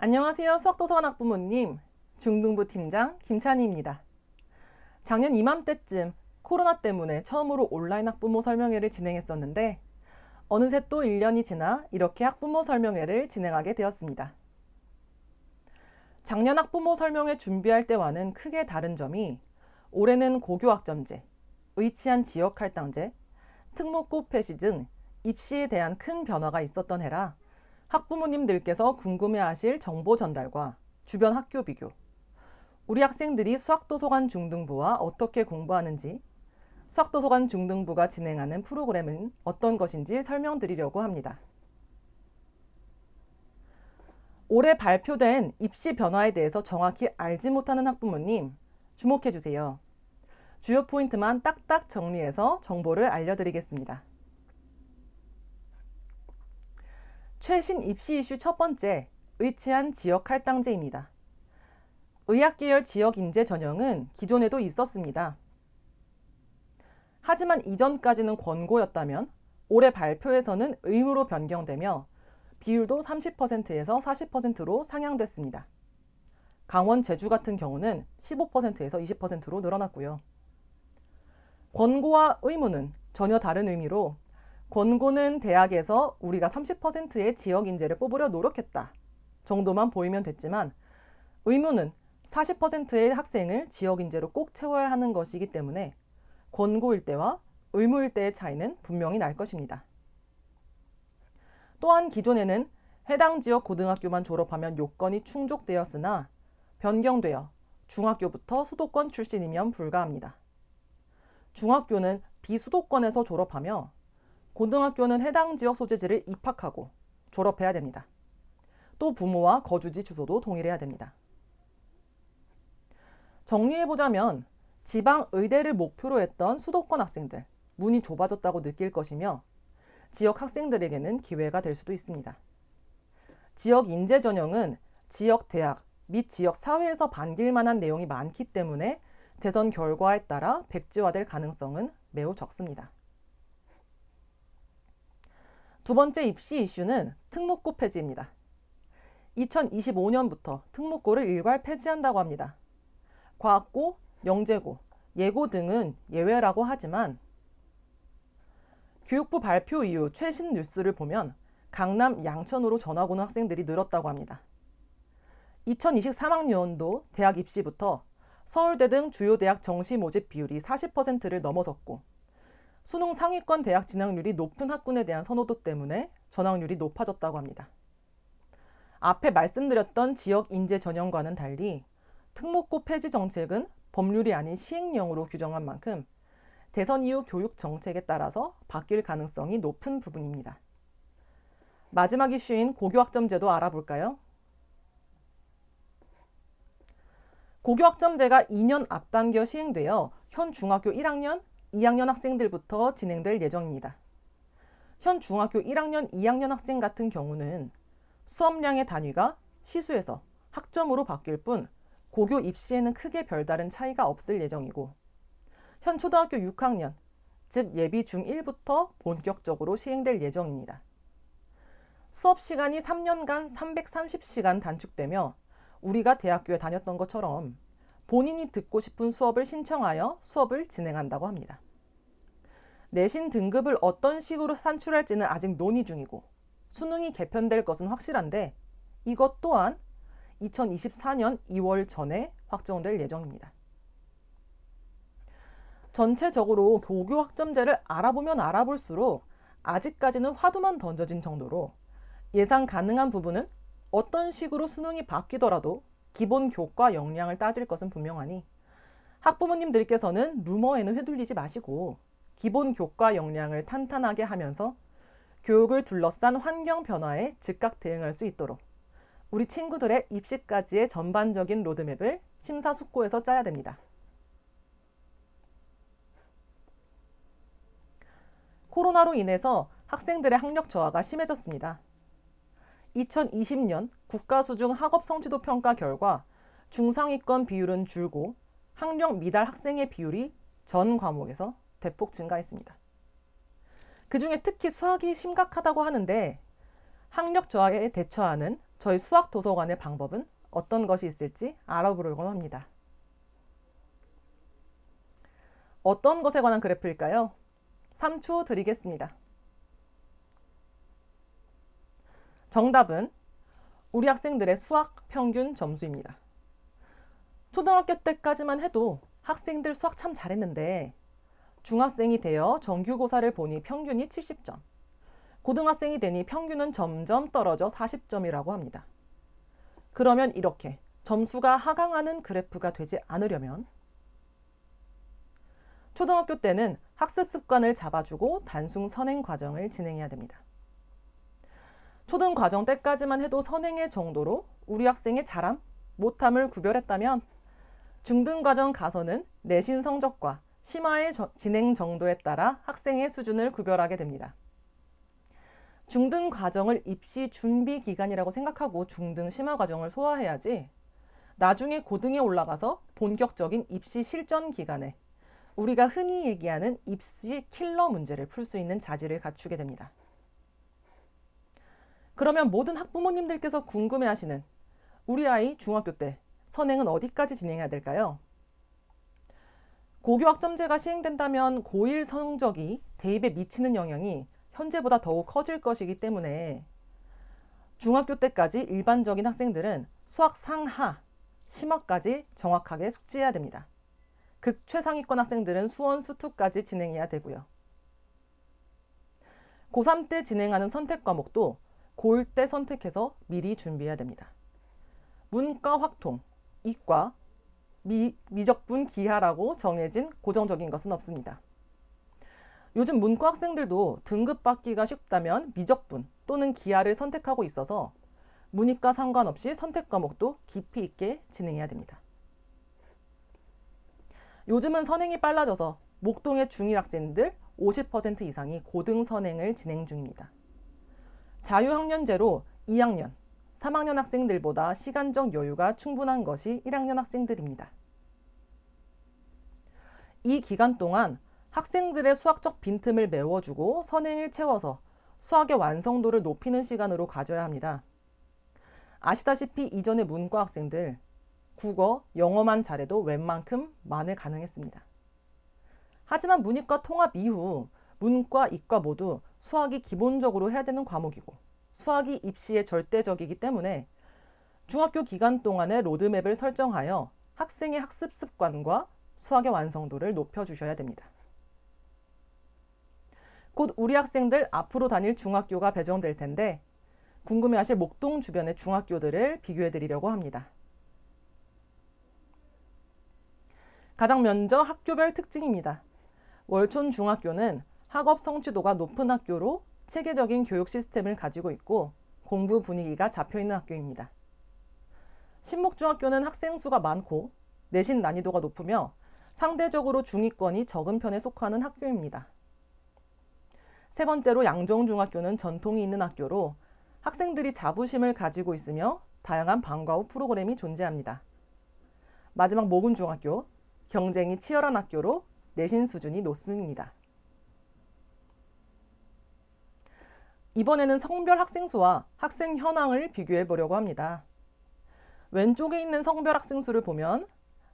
안녕하세요. 수학도서관 학부모님, 중등부 팀장 김찬희입니다. 작년 이맘때쯤 코로나 때문에 처음으로 온라인 학부모 설명회를 진행했었는데 어느새 또 1년이 지나 이렇게 학부모 설명회를 진행하게 되었습니다. 작년 학부모 설명회 준비할 때와는 크게 다른 점이 올해는 고교학점제, 의치한 지역할당제, 특목고 폐지 등 입시에 대한 큰 변화가 있었던 해라 학부모님들께서 궁금해하실 정보 전달과 주변 학교 비교, 우리 학생들이 수학도서관 중등부와 어떻게 공부하는지, 수학도서관 중등부가 진행하는 프로그램은 어떤 것인지 설명드리려고 합니다. 올해 발표된 입시 변화에 대해서 정확히 알지 못하는 학부모님, 주목해주세요. 주요 포인트만 딱딱 정리해서 정보를 알려드리겠습니다. 최신 입시 이슈 첫 번째, 의치한 지역 할당제입니다. 의학계열 지역 인재 전형은 기존에도 있었습니다. 하지만 이전까지는 권고였다면 올해 발표에서는 의무로 변경되며 비율도 30%에서 40%로 상향됐습니다. 강원, 제주 같은 경우는 15%에서 20%로 늘어났고요. 권고와 의무는 전혀 다른 의미로 권고는 대학에서 우리가 30%의 지역 인재를 뽑으려 노력했다 정도만 보이면 됐지만 의무는 40%의 학생을 지역 인재로 꼭 채워야 하는 것이기 때문에 권고일 때와 의무일 때의 차이는 분명히 날 것입니다. 또한 기존에는 해당 지역 고등학교만 졸업하면 요건이 충족되었으나 변경되어 중학교부터 수도권 출신이면 불가합니다. 중학교는 비수도권에서 졸업하며 고등학교는 해당 지역 소재지를 입학하고 졸업해야 됩니다. 또 부모와 거주지 주소도 동일해야 됩니다. 정리해보자면 지방 의대를 목표로 했던 수도권 학생들, 문이 좁아졌다고 느낄 것이며 지역 학생들에게는 기회가 될 수도 있습니다. 지역 인재 전형은 지역 대학 및 지역 사회에서 반길 만한 내용이 많기 때문에 대선 결과에 따라 백지화될 가능성은 매우 적습니다. 두 번째 입시 이슈는 특목고 폐지입니다. 2025년부터 특목고를 일괄 폐지한다고 합니다. 과학고, 영재고, 예고 등은 예외라고 하지만 교육부 발표 이후 최신 뉴스를 보면 강남, 양천으로 전학 오는 학생들이 늘었다고 합니다. 2023학년도 대학 입시부터 서울대 등 주요 대학 정시 모집 비율이 40%를 넘어섰고 수능 상위권 대학 진학률이 높은 학군에 대한 선호도 때문에 전학률이 높아졌다고 합니다. 앞에 말씀드렸던 지역 인재 전형과는 달리 특목고 폐지 정책은 법률이 아닌 시행령으로 규정한 만큼 대선 이후 교육 정책에 따라서 바뀔 가능성이 높은 부분입니다. 마지막 이슈인 고교학점제도 알아볼까요? 고교학점제가 2년 앞당겨 시행되어 현 중학교 1학년, 2학년 학생들부터 진행될 예정입니다. 현 중학교 1학년, 2학년 학생 같은 경우는 수업량의 단위가 시수에서 학점으로 바뀔 뿐 고교 입시에는 크게 별다른 차이가 없을 예정이고 현 초등학교 6학년, 즉 예비 중1부터 본격적으로 시행될 예정입니다. 수업 시간이 3년간 330시간 단축되며 우리가 대학교에 다녔던 것처럼 본인이 듣고 싶은 수업을 신청하여 수업을 진행한다고 합니다. 내신 등급을 어떤 식으로 산출할지는 아직 논의 중이고 수능이 개편될 것은 확실한데 이것 또한 2024년 2월 전에 확정될 예정입니다. 전체적으로 고교 학점제를 알아보면 알아볼수록 아직까지는 화두만 던져진 정도로 예상 가능한 부분은 어떤 식으로 수능이 바뀌더라도 기본 교과 역량을 따질 것은 분명하니 학부모님들께서는 루머에는 휘둘리지 마시고 기본 교과 역량을 탄탄하게 하면서 교육을 둘러싼 환경 변화에 즉각 대응할 수 있도록 우리 친구들의 입시까지의 전반적인 로드맵을 심사숙고해서 짜야 됩니다. 코로나로 인해서 학생들의 학력 저하가 심해졌습니다. 2020년 국가수중 학업성취도 평가 결과 중상위권 비율은 줄고 학력 미달 학생의 비율이 전 과목에서 대폭 증가했습니다. 그중에 특히 수학이 심각하다고 하는데 학력 저하에 대처하는 저희 수학 도서관의 방법은 어떤 것이 있을지 알아보려고 합니다. 어떤 것에 관한 그래프일까요? 3초 드리겠습니다. 정답은 우리 학생들의 수학 평균 점수입니다. 초등학교 때까지만 해도 학생들 수학 참 잘했는데 중학생이 되어 정규고사를 보니 평균이 70점, 고등학생이 되니 평균은 점점 떨어져 40점이라고 합니다. 그러면 이렇게 점수가 하강하는 그래프가 되지 않으려면 초등학교 때는 학습 습관을 잡아주고 단순 선행 과정을 진행해야 됩니다. 초등 과정 때까지만 해도 선행의 정도로 우리 학생의 잘함, 못함을 구별했다면 중등 과정 가서는 내신 성적과 심화의 진행 정도에 따라 학생의 수준을 구별하게 됩니다. 중등 과정을 입시 준비 기간이라고 생각하고 중등 심화 과정을 소화해야지 나중에 고등에 올라가서 본격적인 입시 실전 기간에 우리가 흔히 얘기하는 입시 킬러 문제를 풀 수 있는 자질을 갖추게 됩니다. 그러면 모든 학부모님들께서 궁금해하시는 우리 아이 중학교 때 선행은 어디까지 진행해야 될까요? 고교학점제가 시행된다면 고1 성적이 대입에 미치는 영향이 현재보다 더욱 커질 것이기 때문에 중학교 때까지 일반적인 학생들은 수학 상하, 심화까지 정확하게 숙지해야 됩니다. 극 최상위권 학생들은 수원, 수투까지 진행해야 되고요. 고3 때 진행하는 선택 과목도 고1 때 선택해서 미리 준비해야 됩니다. 문과, 확통, 이과, 미적분, 기하라고 정해진 고정적인 것은 없습니다. 요즘 문과 학생들도 등급 받기가 쉽다면 미적분 또는 기하를 선택하고 있어서 문이과 상관없이 선택 과목도 깊이 있게 진행해야 됩니다. 요즘은 선행이 빨라져서 목동의 중1 학생들 50% 이상이 고등 선행을 진행 중입니다. 자유학년제로 2학년, 3학년 학생들보다 시간적 여유가 충분한 것이 1학년 학생들입니다. 이 기간 동안 학생들의 수학적 빈틈을 메워주고 선행을 채워서 수학의 완성도를 높이는 시간으로 가져야 합니다. 아시다시피 이전의 문과 학생들, 국어, 영어만 잘해도 웬만큼 만회 가능했습니다. 하지만 문이과 통합 이후 문과, 이과 모두 수학이 기본적으로 해야 되는 과목이고 수학이 입시에 절대적이기 때문에 중학교 기간 동안의 로드맵을 설정하여 학생의 학습 습관과 수학의 완성도를 높여주셔야 됩니다. 곧 우리 학생들 앞으로 다닐 중학교가 배정될 텐데 궁금해하실 목동 주변의 중학교들을 비교해 드리려고 합니다. 가장 먼저 학교별 특징입니다. 월촌 중학교는 학업 성취도가 높은 학교로 체계적인 교육 시스템을 가지고 있고 공부 분위기가 잡혀있는 학교입니다. 신목중학교는 학생 수가 많고 내신 난이도가 높으며 상대적으로 중위권이 적은 편에 속하는 학교입니다. 세 번째로 양정중학교는 전통이 있는 학교로 학생들이 자부심을 가지고 있으며 다양한 방과 후 프로그램이 존재합니다. 마지막 모군중학교, 경쟁이 치열한 학교로 내신 수준이 높습니다. 이번에는 성별 학생 수와 학생 현황을 비교해 보려고 합니다. 왼쪽에 있는 성별 학생 수를 보면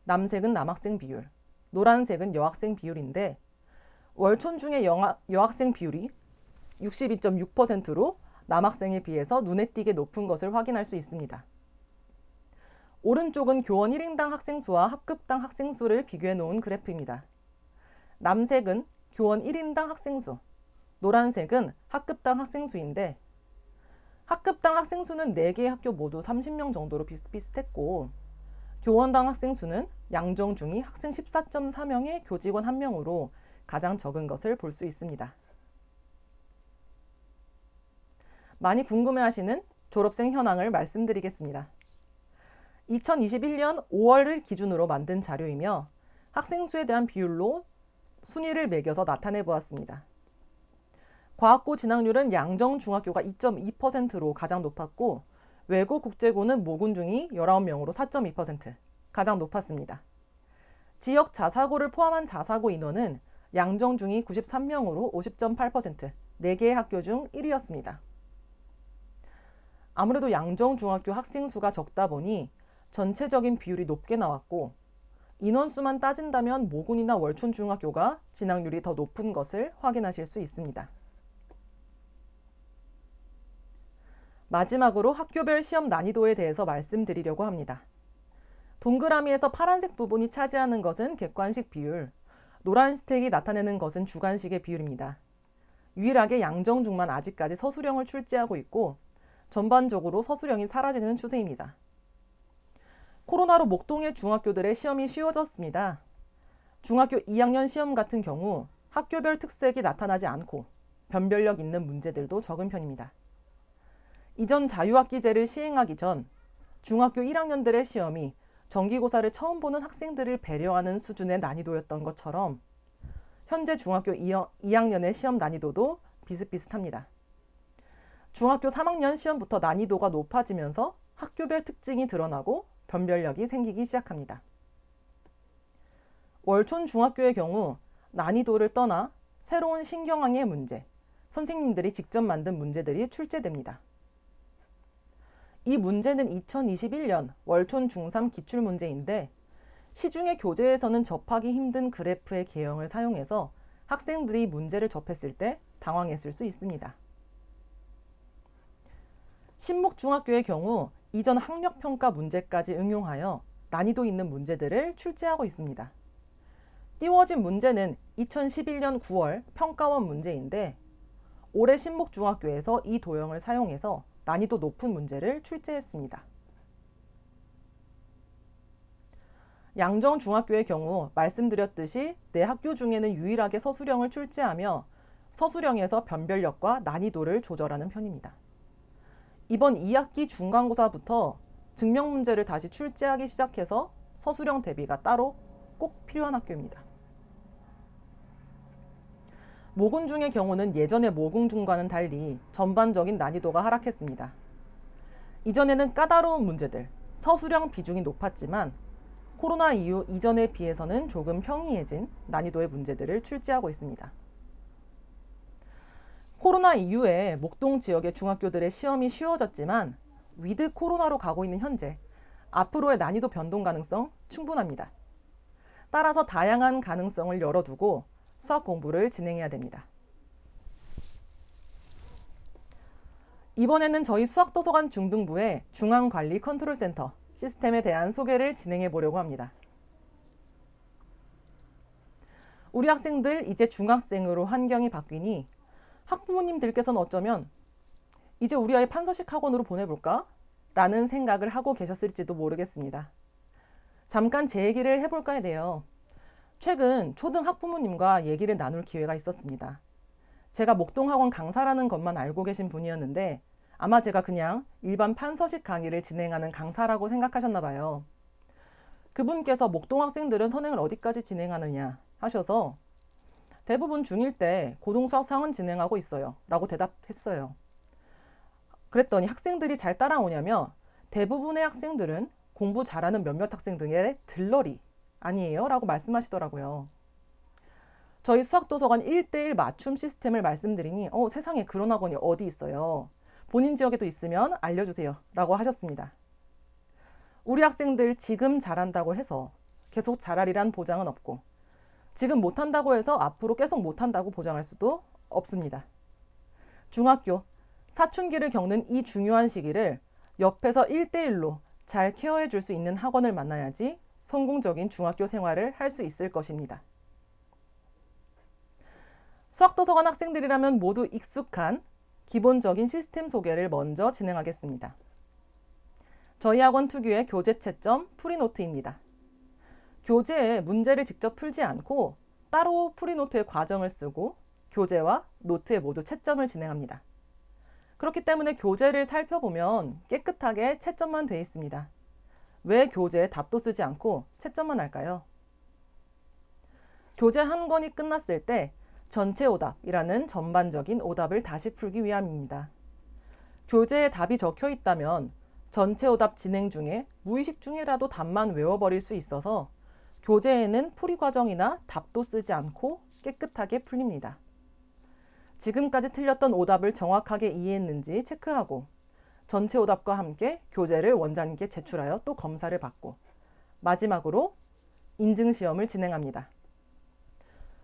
남색은 남학생 비율, 노란색은 여학생 비율인데 월촌 중에 여학생 비율이 62.6%로 남학생에 비해서 눈에 띄게 높은 것을 확인할 수 있습니다. 오른쪽은 교원 1인당 학생 수와 학급당 학생 수를 비교해 놓은 그래프입니다. 남색은 교원 1인당 학생 수, 노란색은 학급당 학생 수인데 학급당 학생 수는 4개의 학교 모두 30명 정도로 비슷비슷했고 교원당 학생 수는 양정중이 학생 14.4명에 교직원 1명으로 가장 적은 것을 볼 수 있습니다. 많이 궁금해하시는 졸업생 현황을 말씀드리겠습니다. 2021년 5월을 기준으로 만든 자료이며 학생 수에 대한 비율로 순위를 매겨서 나타내 보았습니다. 과학고 진학률은 양정중학교가 2.2%로 가장 높았고 외고 국제고는 모군중이 19명으로 4.2% 가장 높았습니다. 지역 자사고를 포함한 자사고 인원은 양정중이 93명으로 50.8%, 4개의 학교 중 1위였습니다. 아무래도 양정중학교 학생 수가 적다 보니 전체적인 비율이 높게 나왔고 인원수만 따진다면 모군이나 월촌중학교가 진학률이 더 높은 것을 확인하실 수 있습니다. 마지막으로 학교별 시험 난이도에 대해서 말씀드리려고 합니다. 동그라미에서 파란색 부분이 차지하는 것은 객관식 비율, 노란색이 나타내는 것은 주관식의 비율입니다. 유일하게 양정중만 아직까지 서술형을 출제하고 있고 전반적으로 서술형이 사라지는 추세입니다. 코로나로 목동의 중학교들의 시험이 쉬워졌습니다. 중학교 2학년 시험 같은 경우 학교별 특색이 나타나지 않고 변별력 있는 문제들도 적은 편입니다. 이전 자유학기제를 시행하기 전 중학교 1학년들의 시험이 정기고사를 처음 보는 학생들을 배려하는 수준의 난이도였던 것처럼 현재 중학교 2학년의 시험 난이도도 비슷비슷합니다. 중학교 3학년 시험부터 난이도가 높아지면서 학교별 특징이 드러나고 변별력이 생기기 시작합니다. 월촌 중학교의 경우 난이도를 떠나 새로운 신경항의 문제, 선생님들이 직접 만든 문제들이 출제됩니다. 이 문제는 2021년 월촌 중3 기출문제인데 시중의 교재에서는 접하기 힘든 그래프의 개형을 사용해서 학생들이 문제를 접했을 때 당황했을 수 있습니다. 신목중학교의 경우 이전 학력평가 문제까지 응용하여 난이도 있는 문제들을 출제하고 있습니다. 띄워진 문제는 2011년 9월 평가원 문제인데 올해 신목중학교에서 이 도형을 사용해서 난이도 높은 문제를 출제했습니다. 양정중학교의 경우 말씀드렸듯이 내 학교 중에는 유일하게 서술형을 출제하며 서술형에서 변별력과 난이도를 조절하는 편입니다. 이번 2학기 중간고사부터 증명 문제를 다시 출제하기 시작해서 서술형 대비가 따로 꼭 필요한 학교입니다. 모군중의 경우는 예전의 모군중과는 달리 전반적인 난이도가 하락했습니다. 이전에는 까다로운 문제들, 서술형 비중이 높았지만 코로나 이후 이전에 비해서는 조금 평이해진 난이도의 문제들을 출제하고 있습니다. 코로나 이후에 목동 지역의 중학교들의 시험이 쉬워졌지만 위드 코로나로 가고 있는 현재 앞으로의 난이도 변동 가능성 충분합니다. 따라서 다양한 가능성을 열어두고 수학 공부를 진행해야 됩니다. 이번에는 저희 수학도서관 중등부의 중앙관리 컨트롤센터 시스템에 대한 소개를 진행해 보려고 합니다. 우리 학생들 이제 중학생으로 환경이 바뀌니 학부모님들께서는 어쩌면 이제 우리 아이 판서식 학원으로 보내볼까? 라는 생각을 하고 계셨을지도 모르겠습니다. 잠깐 제 얘기를 해볼까 해요. 최근 초등 학부모님과 얘기를 나눌 기회가 있었습니다. 제가 목동학원 강사라는 것만 알고 계신 분이었는데 아마 제가 그냥 일반 판서식 강의를 진행하는 강사라고 생각하셨나 봐요. 그분께서 목동 학생들은 선행을 어디까지 진행하느냐 하셔서 대부분 중1 때 고등수학 상은 진행하고 있어요 라고 대답했어요. 그랬더니 학생들이 잘 따라오냐며 대부분의 학생들은 공부 잘하는 몇몇 학생들의 들러리 아니에요? 라고 말씀하시더라고요. 저희 수학도서관 1:1 맞춤 시스템을 말씀드리니 세상에 그런 학원이 어디 있어요? 본인 지역에도 있으면 알려주세요 라고 하셨습니다. 우리 학생들 지금 잘한다고 해서 계속 잘하리란 보장은 없고 지금 못한다고 해서 앞으로 계속 못한다고 보장할 수도 없습니다. 중학교, 사춘기를 겪는 이 중요한 시기를 옆에서 1:1로 잘 케어해 줄 수 있는 학원을 만나야지 성공적인 중학교 생활을 할 수 있을 것입니다. 수학도서관 학생들이라면 모두 익숙한 기본적인 시스템 소개를 먼저 진행하겠습니다. 저희 학원 특유의 교재 채점 프리노트입니다. 교재에 문제를 직접 풀지 않고 따로 프리노트의 과정을 쓰고 교재와 노트에 모두 채점을 진행합니다. 그렇기 때문에 교재를 살펴보면 깨끗하게 채점만 되어 있습니다. 왜 교재에 답도 쓰지 않고 채점만 할까요? 교재 한 권이 끝났을 때 전체 오답이라는 전반적인 오답을 다시 풀기 위함입니다. 교재에 답이 적혀 있다면 전체 오답 진행 중에 무의식 중에라도 답만 외워버릴 수 있어서 교재에는 풀이 과정이나 답도 쓰지 않고 깨끗하게 풀립니다. 지금까지 틀렸던 오답을 정확하게 이해했는지 체크하고 전체 오답과 함께 교재를 원장님께 제출하여 또 검사를 받고 마지막으로 인증시험을 진행합니다.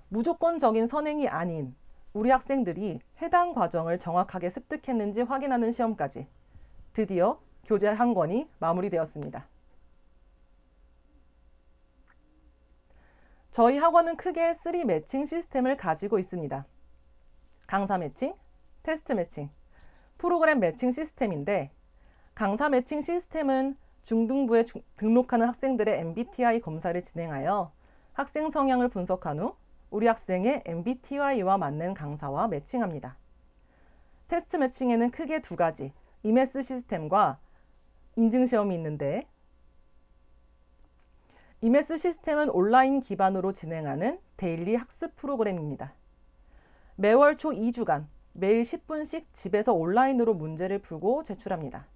무조건적인 선행이 아닌 우리 학생들이 해당 과정을 정확하게 습득했는지 확인하는 시험까지 드디어 교재 한 권이 마무리되었습니다. 저희 학원은 크게 3 매칭 시스템을 가지고 있습니다. 강사 매칭, 테스트 매칭, 프로그램 매칭 시스템인데 강사 매칭 시스템은 중등부에 등록하는 학생들의 MBTI 검사를 진행하여 학생 성향을 분석한 후 우리 학생의 MBTI와 맞는 강사와 매칭합니다. 테스트 매칭에는 크게 두 가지, 이메스 시스템과 인증시험이 있는데 이메스 시스템은 온라인 기반으로 진행하는 데일리 학습 프로그램입니다. 매월 초 2주간 매일 10분씩 집에서 온라인으로 문제를 풀고 제출합니다.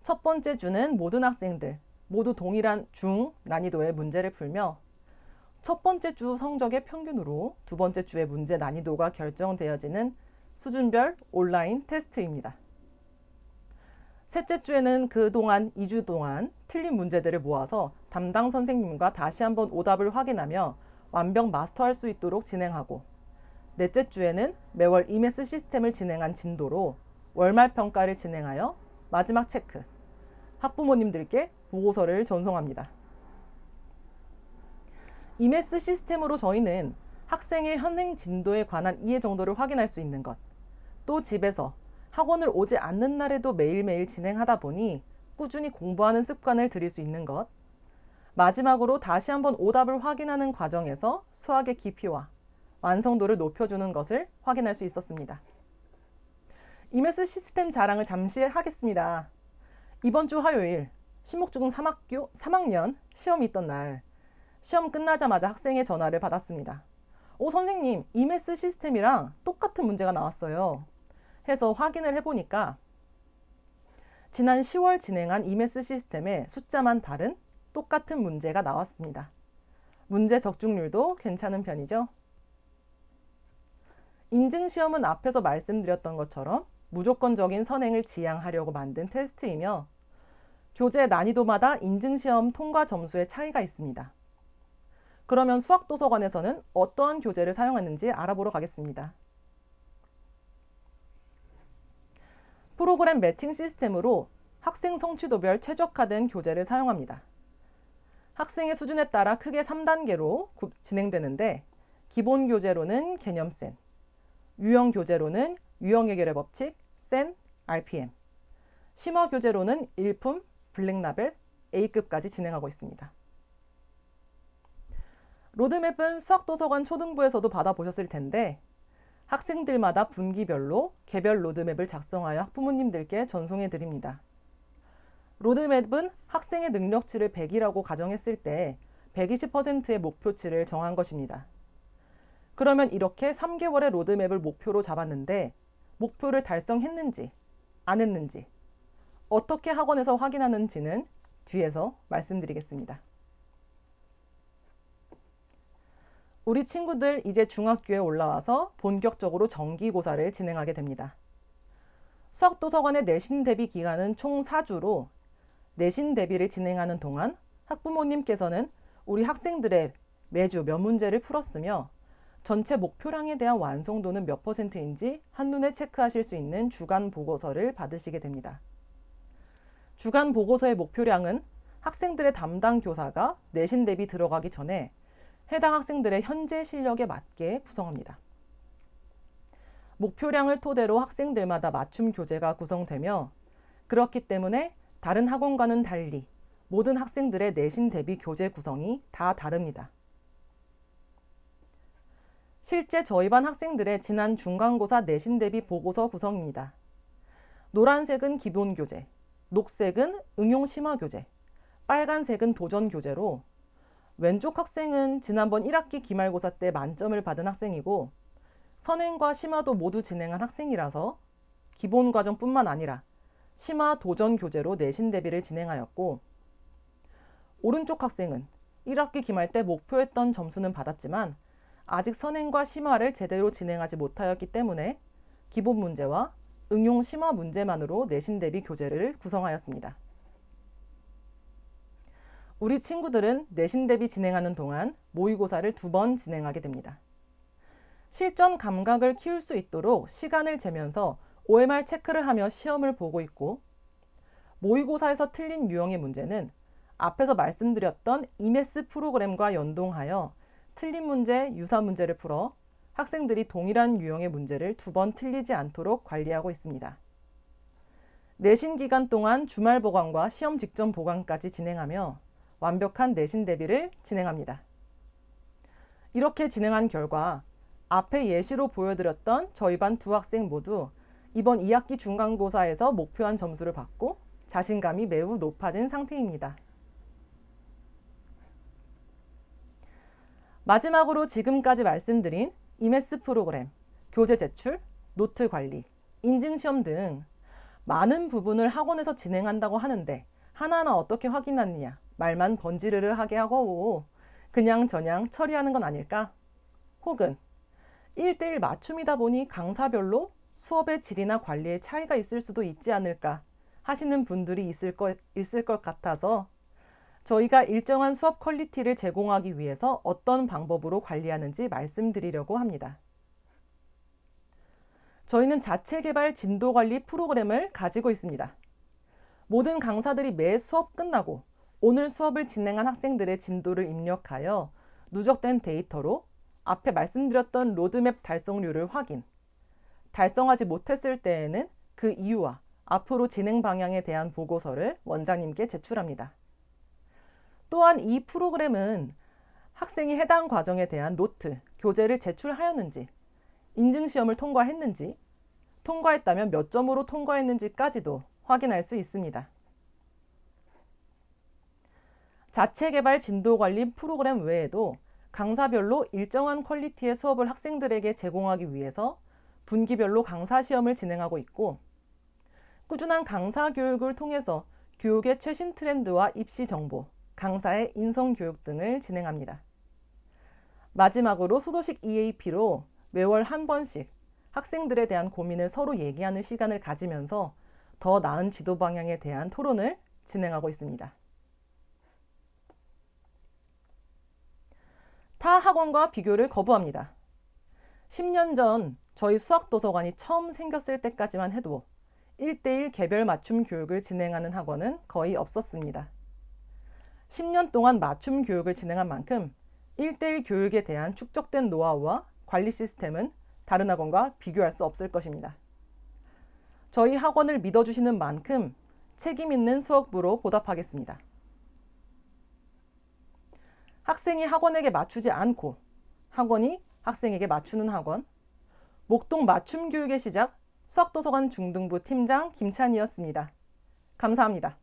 첫 번째 주는 모든 학생들 모두 동일한 중 난이도의 문제를 풀며 첫 번째 주 성적의 평균으로 두 번째 주의 문제 난이도가 결정되어지는 수준별 온라인 테스트입니다. 셋째 주에는 그동안 2주 동안 틀린 문제들을 모아서 담당 선생님과 다시 한번 오답을 확인하며 완벽 마스터할 수 있도록 진행하고 넷째 주에는 매월 이메스 시스템을 진행한 진도로 월말 평가를 진행하여 마지막 체크, 학부모님들께 보고서를 전송합니다. 이메스 시스템으로 저희는 학생의 현행 진도에 관한 이해 정도를 확인할 수 있는 것, 또 집에서 학원을 오지 않는 날에도 매일매일 진행하다 보니 꾸준히 공부하는 습관을 들일 수 있는 것, 마지막으로 다시 한번 오답을 확인하는 과정에서 수학의 깊이와 완성도를 높여주는 것을 확인할 수 있었습니다. 이메스 시스템 자랑을 잠시 하겠습니다. 이번 주 화요일 신목중 3학년 시험이 있던 날 시험 끝나자마자 학생의 전화를 받았습니다. 선생님, 이메스 시스템이랑 똑같은 문제가 나왔어요. 해서 확인을 해보니까 지난 10월 진행한 이메스 시스템의 숫자만 다른 똑같은 문제가 나왔습니다. 문제 적중률도 괜찮은 편이죠. 인증시험은 앞에서 말씀드렸던 것처럼 무조건적인 선행을 지향하려고 만든 테스트이며 교재 난이도마다 인증시험 통과 점수의 차이가 있습니다. 그러면 수학도서관에서는 어떠한 교재를 사용하는지 알아보러 가겠습니다. 프로그램 매칭 시스템으로 학생 성취도별 최적화된 교재를 사용합니다. 학생의 수준에 따라 크게 3단계로 진행되는데 기본 교재로는 개념센, 유형 교재로는 유형 해결의 법칙, 센, RPM, 심화 교재로는 일품, 블랙라벨, A급까지 진행하고 있습니다. 로드맵은 수학도서관 초등부에서도 받아보셨을 텐데 학생들마다 분기별로 개별 로드맵을 작성하여 학부모님들께 전송해 드립니다. 로드맵은 학생의 능력치를 100이라고 가정했을 때 120%의 목표치를 정한 것입니다. 그러면 이렇게 3개월의 로드맵을 목표로 잡았는데 목표를 달성했는지 안 했는지 어떻게 학원에서 확인하는지는 뒤에서 말씀드리겠습니다. 우리 친구들 이제 중학교에 올라와서 본격적으로 정기고사를 진행하게 됩니다. 수학도서관의 내신 대비 기간은 총 4주로 내신 대비를 진행하는 동안 학부모님께서는 우리 학생들의 매주 몇 문제를 풀었으며 전체 목표량에 대한 완성도는 몇 %인지 한눈에 체크하실 수 있는 주간 보고서를 받으시게 됩니다. 주간 보고서의 목표량은 학생들의 담당 교사가 내신 대비 들어가기 전에 해당 학생들의 현재 실력에 맞게 구성합니다. 목표량을 토대로 학생들마다 맞춤 교재가 구성되며 그렇기 때문에 다른 학원과는 달리 모든 학생들의 내신 대비 교재 구성이 다 다릅니다. 실제 저희 반 학생들의 지난 중간고사 내신 대비 보고서 구성입니다. 노란색은 기본 교재, 녹색은 응용 심화 교재, 빨간색은 도전 교재로 왼쪽 학생은 지난번 1학기 기말고사 때 만점을 받은 학생이고 선행과 심화도 모두 진행한 학생이라서 기본 과정뿐만 아니라 심화 도전 교재로 내신 대비를 진행하였고 오른쪽 학생은 1학기 기말 때 목표했던 점수는 받았지만 아직 선행과 심화를 제대로 진행하지 못하였기 때문에 기본 문제와 응용 심화 문제만으로 내신 대비 교재를 구성하였습니다. 우리 친구들은 내신 대비 진행하는 동안 모의고사를 2번 진행하게 됩니다. 실전 감각을 키울 수 있도록 시간을 재면서 OMR 체크를 하며 시험을 보고 있고, 모의고사에서 틀린 유형의 문제는 앞에서 말씀드렸던 이메스 프로그램과 연동하여 틀린 문제, 유사 문제를 풀어 학생들이 동일한 유형의 문제를 2번 틀리지 않도록 관리하고 있습니다. 내신 기간 동안 주말 보강과 시험 직전 보강까지 진행하며 완벽한 내신 대비를 진행합니다. 이렇게 진행한 결과 앞에 예시로 보여드렸던 저희 반 2학생 모두 이번 2학기 중간고사에서 목표한 점수를 받고 자신감이 매우 높아진 상태입니다. 마지막으로 지금까지 말씀드린 이메스 프로그램, 교재 제출, 노트 관리, 인증시험 등 많은 부분을 학원에서 진행한다고 하는데 하나하나 어떻게 확인하느냐 말만 번지르르 하게 하고 그냥 저냥 처리하는 건 아닐까? 혹은 1대1 맞춤이다 보니 강사별로 수업의 질이나 관리에 차이가 있을 수도 있지 않을까 하시는 분들이 있을 것 같아서 저희가 일정한 수업 퀄리티를 제공하기 위해서 어떤 방법으로 관리하는지 말씀드리려고 합니다. 저희는 자체 개발 진도 관리 프로그램을 가지고 있습니다. 모든 강사들이 매 수업 끝나고 오늘 수업을 진행한 학생들의 진도를 입력하여 누적된 데이터로 앞에 말씀드렸던 로드맵 달성률을 확인, 달성하지 못했을 때에는 그 이유와 앞으로 진행 방향에 대한 보고서를 원장님께 제출합니다. 또한 이 프로그램은 학생이 해당 과정에 대한 노트, 교재를 제출하였는지, 인증시험을 통과했는지, 통과했다면 몇 점으로 통과했는지까지도 확인할 수 있습니다. 자체 개발 진도 관리 프로그램 외에도 강사별로 일정한 퀄리티의 수업을 학생들에게 제공하기 위해서 분기별로 강사 시험을 진행하고 있고, 꾸준한 강사 교육을 통해서 교육의 최신 트렌드와 입시 정보, 강사의 인성 교육 등을 진행합니다. 마지막으로 수도식 EAP로 매월 한 번씩 학생들에 대한 고민을 서로 얘기하는 시간을 가지면서 더 나은 지도 방향에 대한 토론을 진행하고 있습니다. 타 학원과 비교를 거부합니다. 10년 전 저희 수학도서관이 처음 생겼을 때까지만 해도 1대1 개별 맞춤 교육을 진행하는 학원은 거의 없었습니다. 10년 동안 맞춤 교육을 진행한 만큼 1대1 교육에 대한 축적된 노하우와 관리 시스템은 다른 학원과 비교할 수 없을 것입니다. 저희 학원을 믿어주시는 만큼 책임 있는 수업부로 보답하겠습니다. 학생이 학원에게 맞추지 않고 학원이 학생에게 맞추는 학원, 목동 맞춤 교육의 시작 수학도서관 중등부 팀장 김찬이었습니다. 감사합니다.